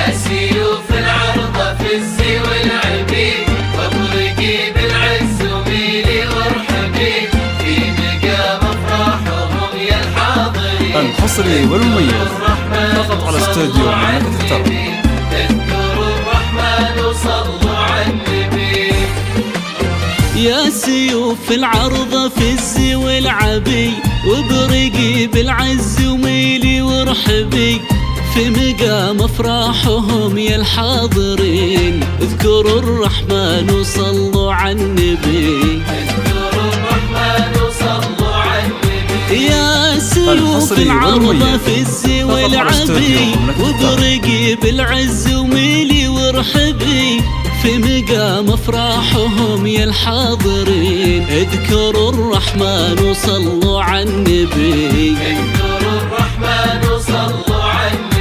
يا سيوف العرضة في الزي والعبي، واطرقي بالعز وميلي وارحبي في مقام افراحهم يا الحاضرين. الحصري والمميز فقط على استوديو مملكة الطرب. اذكروا الرحمن وصلوا على النبي. يا سيوف العرضة في الزي والعبي، وبرقي بالعز وميلي وارحبي في مقام افراحهم يا الحاضرين. اذكروا الرحمن وصلوا على النبي. اذكروا الرحمن وصلوا على النبي. يا سيوف العرضة في الزي والعبي، وبرقي بالعز وميلي وارحبي في مقام افراحهم يا الحاضرين. اذكروا الرحمن وصلوا على النبي. اذكروا الرحمن وصلوا على النبي.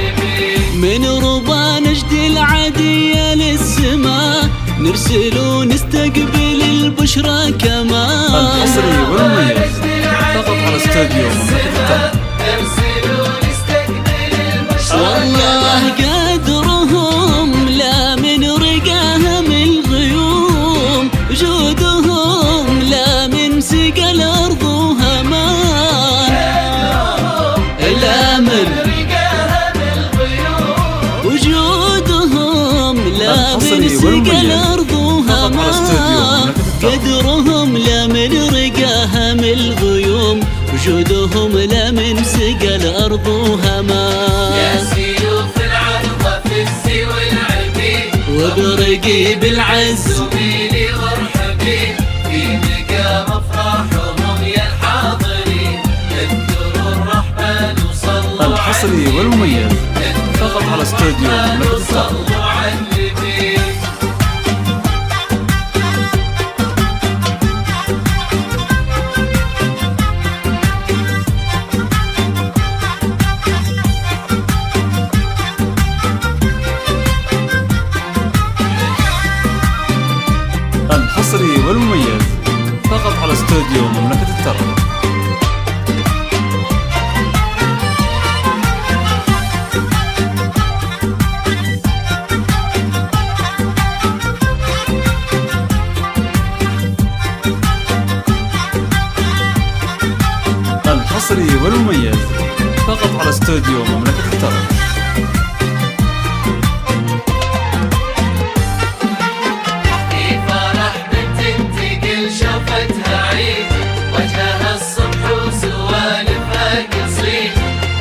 من ربا نجد العادية للسماء، نرسل ونستقبل البشرى كمان. الحصري والمميز فقط على استوديو مملكة الطرب. والله قدرهم لا من رقاهم الغيوم، جودهم لا من سقى الأرض وهمان. لا من رقاهم الغيوم، وجودهم لا من سقى الأرض وهمان. قدرهم لا من رقاهم الغيوم، وجودهم لا من سقى الأرض وهمان. يا سيوف العرضة في الزي والعبي، وبرقي بالعز وميلي وارحبي في مقام افراحهم يا الحاضرين. اذكروا الرحمن وصلوا على الحصري والمميز فقط على استوديو مملكة الطرب. وصلوا على النبي. الحصري والمميز فقط على استوديو مملكة الطرب. الحصري والمميز فقط على استوديو مملكة الطرب. شوفتها عيد، وجهها الصبح وسوالفها قصيد،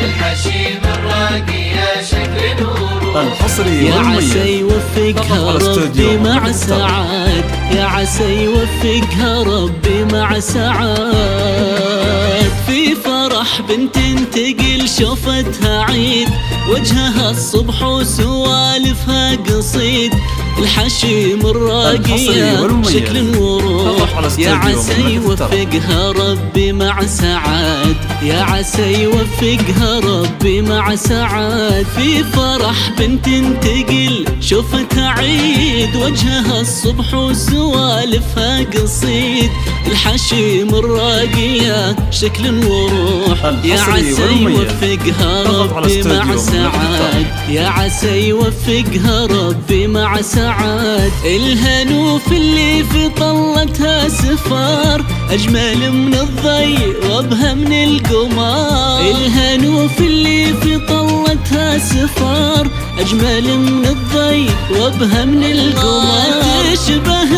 الحشيم الراقي يا شكل نور. الحصري يا والمميز عسى يوفقها ربي مع سعاد، يا عسى يوفقها ربي مع سعاد. في فرح بنت تقل شوفتها عيد، وجهها الصبح وسوالفها قصيد، الحشيم الراقية شكل وروح. يا عسى يوفقها ربي مع سعاد، يا عسى يوفقها ربي مع سعاد. في فرح بنت تقل شوفتها عيد، وجهها الصبح وسوالفها قصيد، الحشيم الراقية شكل وروح. يا عسى يوفقها ربي مع سعاد، يا عسى يوفقها ربي مع سعاد. الهنوف اللي في طلتها سفار، أجمل من الضي وابهى من القمار. الهنوف اللي في طلتها سفار، أجمل من الضي وابهى من القمار. تشبه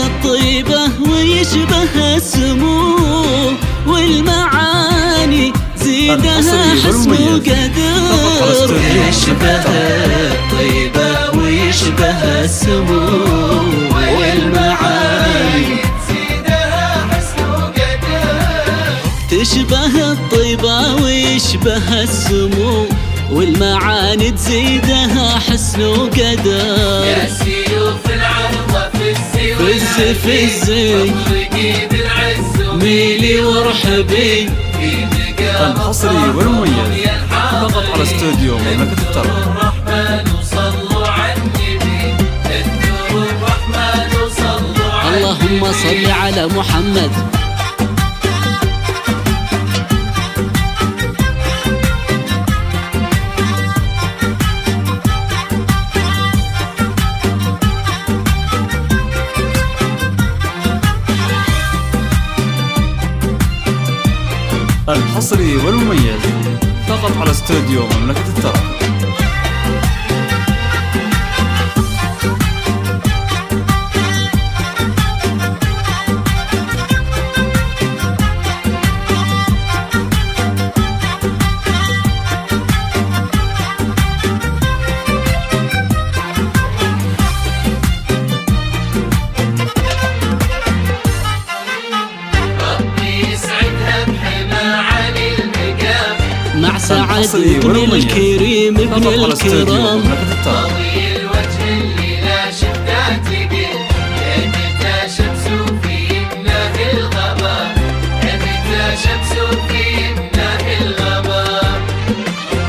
الطيبة ويشبه السمو، والمعاني زيدها حسن وقدر. يشبه الطيبة ويشبه السمو، والمعاني زيدها حسن وقدر. تشبه الطيبة ويشبه السمو، والمعاني تزيدها حسن وقدر. يا سيوف العرضة في الزي والعبي، في الزي واطرقي بالعز وميلي وارحبي في مقام الحصري والمميز فقط على استوديو مملكة الطرب. الرحمن وصلوا على النبي. اذكروا الرحمن وصلوا على اللهم صل على محمد. الحصري والمميز فقط على استوديو مملكة التراب. مع سعد ابن الكريم ابن الكرام ضوي الوجه اللي لا شفتها تقل ابتا شمس في يمناه الغمام ابتا شمس في يمناه الغمام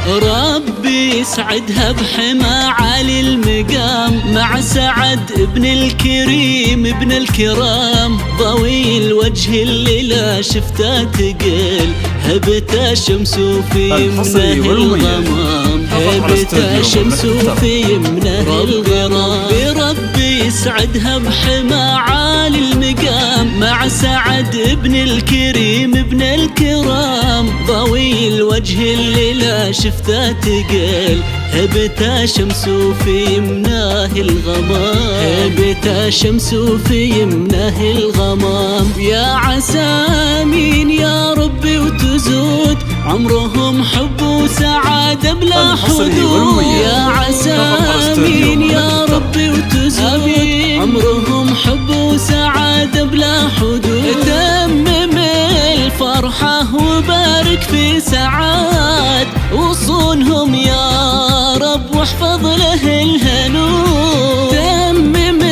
ربي يسعدها بحما عالي المقام مع سعد ابن الكريم ابن الكرام ضوي الوجه اللي لا شفته تقل هبته شمس في يمناه الغمام هبته شمس في يمناه الغمام بربي يسعدها بحما عالي المقام مع سعد ابن الكريم ابن الكرام ضوي الوجه اللي لا شفته تقل هبته شمس في يمناه الغمام هبته شمس في يمناه الغمام يا عسى مين يا ربي وتزود عمرهم حب وسعادة بلا حدود يا عسى مين يا ربي وتزود عمرهم حب وسعادة بلا حدود تمم الفرحة وبارك في سعاد وصونهم يا رب واحفظ له الهنود تمم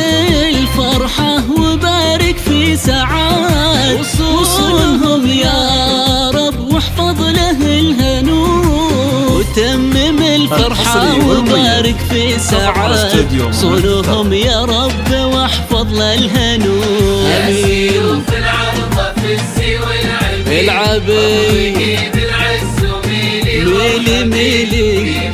الفرحة وبارك في سعاد وصونهم يا رب واحفظ له الهنود وتمم الفرحة وبارك في سعاد صونهم يا رب واحفظ له الهنود أسير في العرضة في السي والعبيد العبيد بالعز وميلي ميلي